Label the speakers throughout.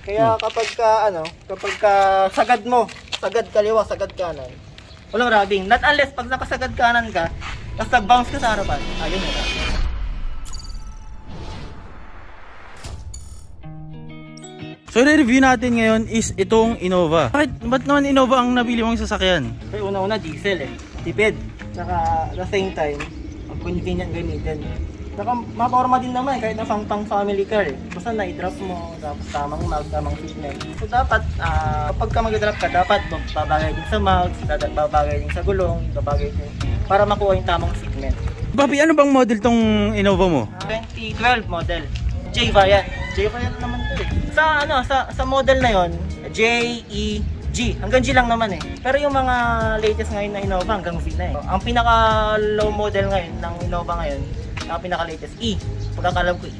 Speaker 1: Kaya kapag sagad mo, sagad kaliwa, sagad kanan, walang rubbing. Not unless pag nakasagad kanan ka, tapos nag-bounce ka sa harapan, ayun na.
Speaker 2: So, i-review natin ngayon is itong Innova. Ba't naman Innova ang nabili mong sasakyan?
Speaker 1: Kasi una-una diesel eh. Tipid. Saka at the same time, convenient gamitin. Saka maporma din naman kahit na pang family car eh. Basta na-drop mo, tapos tamang mount, tamang fitment. So dapat, pagka mag-drop ka, dapat babagay din sa mount, babagay din sa gulong, babagay din para makuha yung tamang fitment.
Speaker 2: Papi, ano bang model tong Innova mo?
Speaker 1: 2012 model. J-Variant. J-Variant naman to eh. Sa model na yon, J-E-G. Hanggang G lang naman eh. Pero yung mga latest ngayon na Innova hanggang V na eh. Ang pinaka low model ngayon ng Innova ngayon, ang pinaka latest E. Pagkakalam ko E.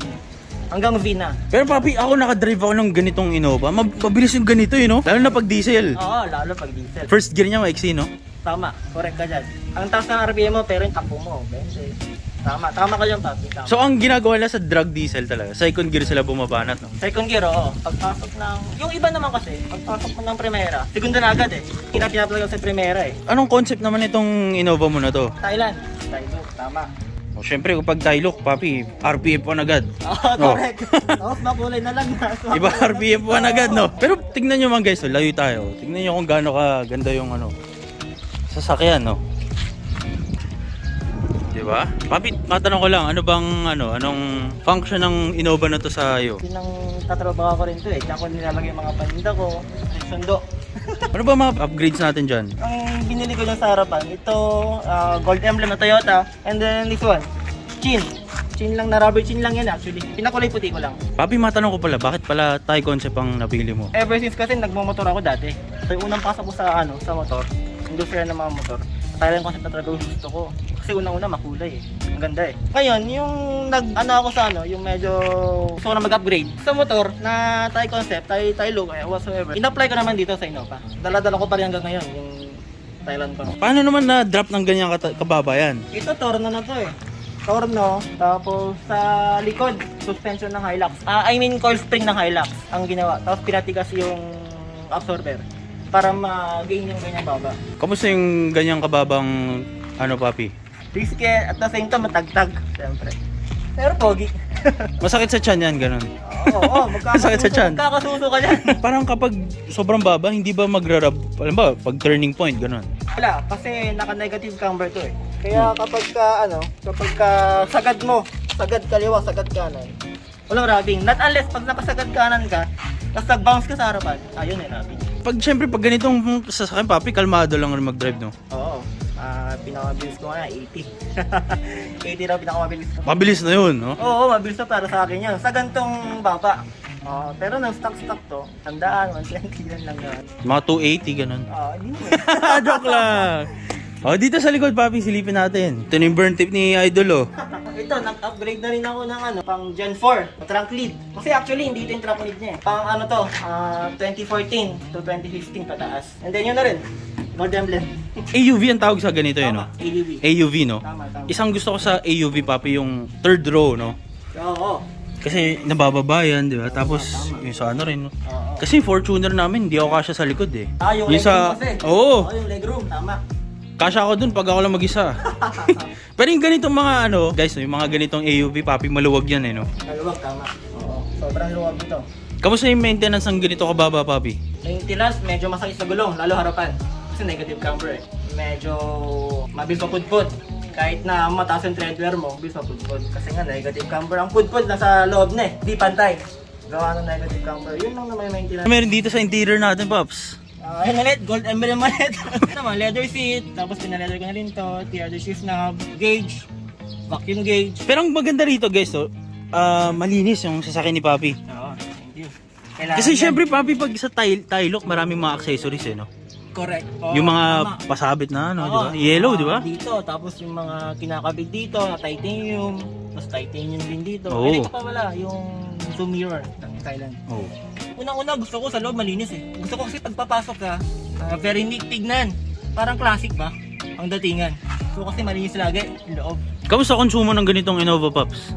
Speaker 1: Hanggang V na.
Speaker 2: Pero papi, ako nakadrive ako ng ganitong Innova. Mabilis yung ganito no? Lalo na pag diesel.
Speaker 1: Oo, lalo pag diesel.
Speaker 2: First gear niya maiksi no?
Speaker 1: Tama, correct ka dyan. Ang taas ng RPM mo pero yung takbo mo, 20. Tama ka dyan papi. Tama.
Speaker 2: So ang ginagawa nila sa drag diesel talaga, second gear sila bumabanat no?
Speaker 1: Second gear, oo. Pagpasok ng... Yung iba naman kasi, pagpasok mo ng Primera, segunda na agad eh. Pinapalagay sa Primera eh.
Speaker 2: Anong concept naman itong Innova mo na to?
Speaker 1: Thailand. Tama.
Speaker 2: O syempre kapag Tailok, papi, RPF 1 agad.
Speaker 1: Oo, correct. Tapos makulay na lang na.
Speaker 2: Iba RPF 1 agad no? Pero tignan nyo mga guys, layo tayo. Tignan nyo kung gaano ka ganda yung sasakyan no? Diba? Papi, matanong ko lang, anong function ng Innova na to sa iyo?
Speaker 1: Pinang tatrabaho ko rin to eh. Diyan ko nilalagay yung mga paninda ko, sundo.
Speaker 2: Ano ba mga upgrades natin dyan?
Speaker 1: Ang binili ko dyan sa harapan, ito, gold emblem na Toyota, and then this one, chin. Chin lang na rubber chin lang yan actually. Pinakulay puti ko lang.
Speaker 2: Papi, matanong ko pala, bakit pala Thai concept ang napili mo?
Speaker 1: Ever since kasi nagmumotor ako dati. Ito yung unang pasok ko sa motor. Industrial na mga motor. Thailand concept na talaga gusto ko. Kasi unang-una makulay eh. Ang ganda eh. Ngayon, yung ako sa yung medyo gusto ko na mag-upgrade sa motor na Thai concept, Thai look, whatsoever. In-apply ko naman dito sa Innova. Dala-dala ko pa rin hanggang ngayon, yung Thailand pa.
Speaker 2: Paano naman na-drop ng ganyang kababayan?
Speaker 1: Ito, Torno na to eh. Torno, tapos sa likod, suspension ng Hilux. Coil spring ng Hilux ang ginawa. Tapos pinatigas yung absorber para ma-gain yung ganyang baba.
Speaker 2: Kamusta yung ganyang kababang papi?
Speaker 1: Risky at the same time matagtag, siyempre. Pero pogi.
Speaker 2: Masakit sa tiyan yan, ganun.
Speaker 1: Oo,
Speaker 2: masakit sa tiyan.
Speaker 1: Magkakasuso ka dyan.
Speaker 2: Parang kapag sobrang baba, hindi ba magra-rub? Alam ba, pag turning point, ganun?
Speaker 1: Wala, kasi naka-negative camber to eh. Kaya kapag sagad mo, sagad kaliwa, sagad kanan, walang rubbing. Not unless pag nakasagad kanan ka, tapos nag-bounce ka sa harapan, ayun eh, rubbing.
Speaker 2: Siyempre, pag ganitong sasakyan, papi, kalmado lang mag-drive, no?
Speaker 1: Oo. Pinakamabilis ko nga 80. 80 raw pinakamabilis ko.
Speaker 2: Mabilis na yun, no?
Speaker 1: Oo, mabilis na para sa akin yun. Sa gantong baba. Pero nang stock to, 100, 120 lang yan.
Speaker 2: Mga 280, ganun.
Speaker 1: Hindi mo.
Speaker 2: Joke lang. Dito sa likod, papi, silipin natin. Ito na yung burn tip ni Idol,
Speaker 1: Ito, nag-upgrade na rin ako ng pang Gen 4, trunk lead. Kasi actually, hindi ito yung trunk lead niya eh. Pang 2014 to 2015 pataas. And then yun na rin. Gold emblem.
Speaker 2: AUV ang tawag sa ganito yun, no? AUV, no?
Speaker 1: Tama.
Speaker 2: Isang gusto ko sa AUV, papi, yung third row, no?
Speaker 1: Oo.
Speaker 2: Kasi nabababa yan, di ba? Tapos yung sa rin, no? Kasi yung Fortuner namin, hindi ako kasya sa likod, eh.
Speaker 1: Yung legroom kasi.
Speaker 2: Oo,
Speaker 1: yung legroom, tama.
Speaker 2: kasya ako dun pag ako lang mag-isa. Pero yung ganitong mga guys, yung mga ganitong AUV, papi, maluwag yan, eh, no?
Speaker 1: Maluwag, tama. Oo, sobrang luwag ito.
Speaker 2: Kamusta yung maintenance ng ganito kababa, papi?
Speaker 1: Maintenance, medyo masakit sa gulong, lalo harapan. Kasi negative camber eh. Medyo mabilis mapudpud. Kahit na mataas yung tread wear mo, mabilis mapudpud. Kasi nga negative camber. Ang pudpud nasa loob na eh. Di pantay. Gawa ng negative camber. Yun lang naman yung maintenance.
Speaker 2: Meron dito sa interior natin, Pops.
Speaker 1: Ayun ulit, gold emblem ulit. Naman, leather seat. Tapos pinaleather ko na rin to. Leather shift knob, gauge, vacuum gauge.
Speaker 2: Pero ang maganda rito, guys, malinis yung sasakyan ni Papi.
Speaker 1: Oo, thank you. Kailangan
Speaker 2: kasi
Speaker 1: yan.
Speaker 2: syempre, Papi, pag sa Tailok, maraming mga accessories, eh, no?
Speaker 1: Correct.
Speaker 2: Yung mga pasabit na, di ba? Yellow, di ba?
Speaker 1: Dito, tapos yung mga kinakabig dito, na titanium. Tapos titanium din dito.
Speaker 2: Oo.
Speaker 1: Hindi ko pa wala, yung zoom mirror ng Thailand.
Speaker 2: Oo.
Speaker 1: Unang-una, gusto ko sa loob malinis eh. Gusto ko kasi pagpapasok ka, very neat tignan. Parang classic ba? Ang datingan. So kasi malinis lagi, yung loob.
Speaker 2: Kamusta konsumo ng ganitong Innova, Pops?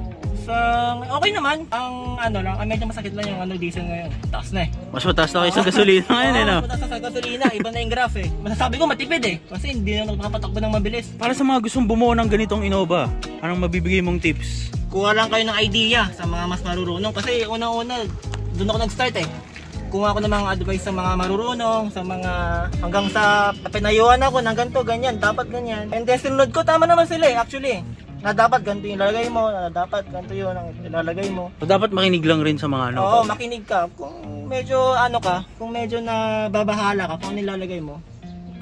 Speaker 1: okay naman. Ang ano lang, ang medyo masakit lang yung ano diesel ngayon. Taas na eh.
Speaker 2: Mas mataas na kayo sa gasolina ngayon eh, no?
Speaker 1: Mas mataas sa gasolina, iba na yung graph eh. Masasabi ko matipid eh. Kasi hindi na makapatakbo ng mabilis.
Speaker 2: Para sa mga gustong bumuo ng ganitong Innova, anong mabibigay mong tips?
Speaker 1: Kuha lang kayo ng idea sa mga mas marurunong. Kasi unang-una, doon ako nag-start eh. Kuha ako ng mga advice sa mga marurunong, sa mga hanggang sa pinayuhan ako ng ganito, ganyan, dapat ganyan. And then sinunod ko, tama naman sila eh, actually. Na dapat ganito yung ilalagay mo, na dapat ganito yun ang ilalagay mo.
Speaker 2: So dapat makinig lang rin sa mga ano.
Speaker 1: Oo, makinig ka. Kung medyo ano ka, kung medyo nababahala ka kung ano ilalagay mo,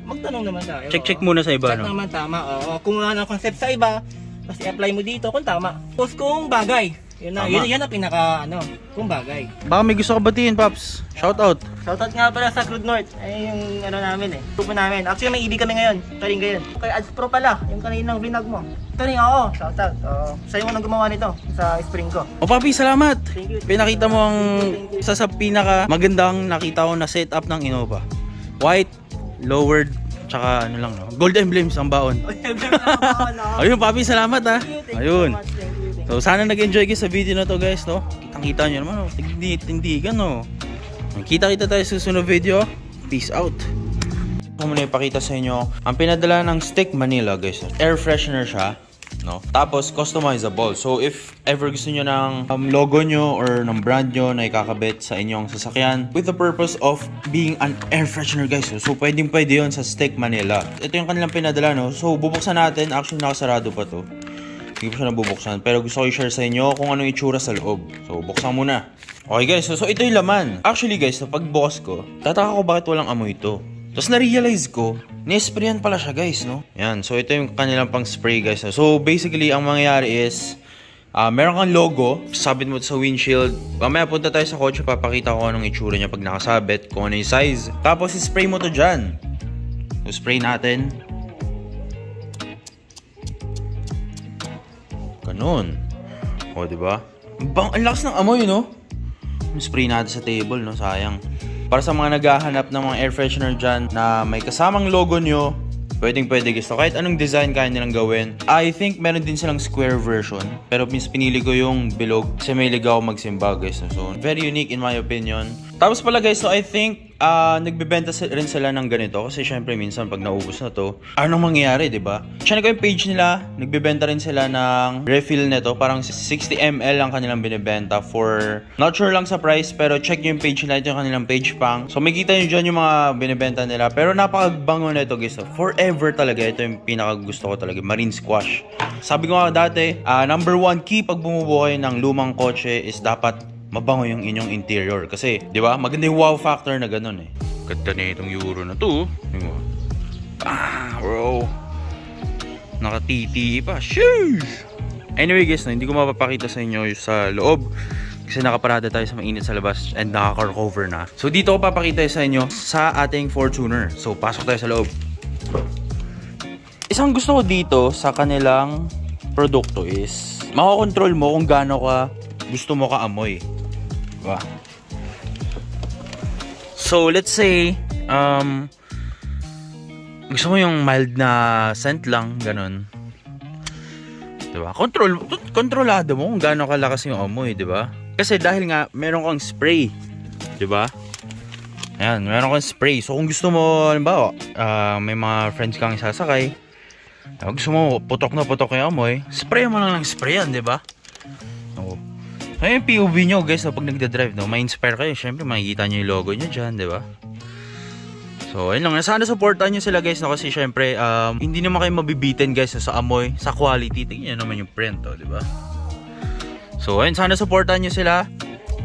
Speaker 1: magtanong naman tayo.
Speaker 2: Check muna sa iba,
Speaker 1: check
Speaker 2: no?
Speaker 1: naman tama, oo. Kung ano ang concept sa iba, tapos i-apply mo dito kung tama. Tapos kung bagay, yun ang pinaka ano, kung bagay.
Speaker 2: Baka may gusto ka batiin, Paps. Shout out.
Speaker 1: Shoutout nga pala sa Crude North. Ay yung ano namin eh. Grupo namin. Actually may ibig kami ngayon. Taring ngayon. Kay Ads Pro pala. Yung kaninang vlog mo. Taring oo. Shoutout. Sa'yo mo nang gumawa nito sa spring ko.
Speaker 2: O Papi, salamat.
Speaker 1: Thank you.
Speaker 2: Pinakita mo ang isa sa pinaka magandang nakita ko na setup ng Innova. White, lowered, tsaka ano lang, no? Gold emblems ang baon. Ayun, Papi, salamat ha. Ayun. So sana nag-enjoy kayo sa video na to, guys, no? Kitang-kita nyo naman, no? Tindigan, no? Kita-kita tayo sa susunod video. Peace out. Ako muna ipakita sa inyo ang pinadala ng Stick Manila, guys. Air freshener siya, no? Tapos customizable. So if ever gusto nyo ng logo nyo or ng brand nyo na ikakabit sa inyong sasakyan with the purpose of being an air freshener, guys. So pwede yun sa Stick Manila. Ito yung kanilang pinadala, no? So bubuksan natin. Actually nakasarado pa to. Hindi pa siya nabubuksan. Pero gusto ko i-share sa inyo kung anong itsura sa loob. So buksan muna. Okay, guys, so ito yung laman. Actually, guys, sa pagbukas ko, tataka ko bakit walang amoy ito. Tapos na-realize ko, ni-sprayan pala siya, guys, no? Yan, so ito yung kanilang pang spray, guys. So basically, ang mangyayari is meron kang logo, sabit mo sa windshield. Mamaya punta tayo sa kotse, papakita ko anong itsura niya pag nakasabit, kung ano yung size. Tapos i-spray mo to dyan. So spray natin. Ganun. O, diba? Ang lakas ng amoy, no? Spray natin sa table, no? Sayang. Para sa mga naghahanap ng mga air freshener dyan na may kasamang logo nyo, pwede gusto. Kahit anong design kaya nilang gawin. I think meron din silang square version. Pero pinili ko yung bilog kasi may ligaw magsimba, guys. So, very unique in my opinion. Tapos pala, guys, so I think nagbebenta rin sila ng ganito kasi syempre minsan pag naubos na to, anong mangyayari, diba? Check ko yung page nila, nagbebenta rin sila ng refill nito, parang 60 ml ang kanilang binibenta for, not sure lang sa price, pero check nyo yung page nila, ito yung kanilang page pang. So makikita nyo dyan yung mga binibenta nila, pero napakabango na ito, guys. Forever talaga, ito yung pinakagusto ko talaga, marine squash. Sabi ko nga dati, number 1 key pag bumubuo kayo ng lumang kotse is dapat mabango yung inyong interior. Kasi, di ba? Maganda yung wow factor na ganun eh. Ganda na itong Euro na to. Bro. Nakatiti pa. Sheesh! Anyway, guys, hindi ko mapapakita sa inyo sa loob. Kasi nakaparada tayo sa mainit sa labas and naka-car cover na. So, dito ko papakita sa inyo sa ating Fortuner. So, pasok tayo sa loob. Isang gusto ko dito sa kanilang produkto is makakontrol mo kung gaano ka gusto mo ka-amoy. Diba? So, let's say, gusto mo yung mild na scent lang, ganun. Diba? Kontrolado mo kung gaano kalakas yung amoy, diba? Kasi dahil nga, meron kang spray. Diba? Ayan, meron kang spray. So, kung gusto mo, halimbawa, may mga friends kang sasakay, gusto mo, putok na putok yung amoy, spray mo lang ng spray yan, diba? Oo. Ay, yung POV nyo, guys, pag nagda-drive, no, ma-inspire kayo. Siyempre, makikita nyo yung logo nyo dyan, di ba? So, ayun lang. Sana supportan nyo sila, guys, no, kasi siyempre, hindi naman kayo mabibitin, guys, sa amoy, sa quality. Tingnan naman yung print, oh, di ba? So, ayun, sana supportan nyo sila.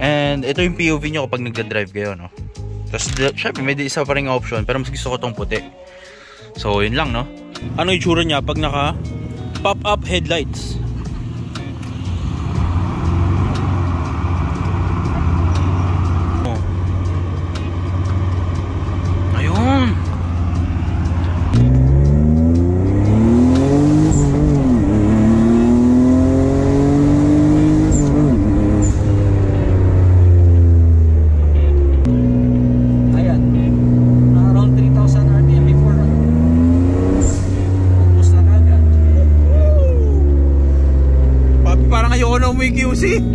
Speaker 2: And, ito yung POV nyo kapag nagda-drive kayo, no? Tapos, siyempre, may isa pa rin option, pero mas gusto ko tong puti. So, yun lang, no? Ano yung tsura niya pag naka pop-up headlights? susi.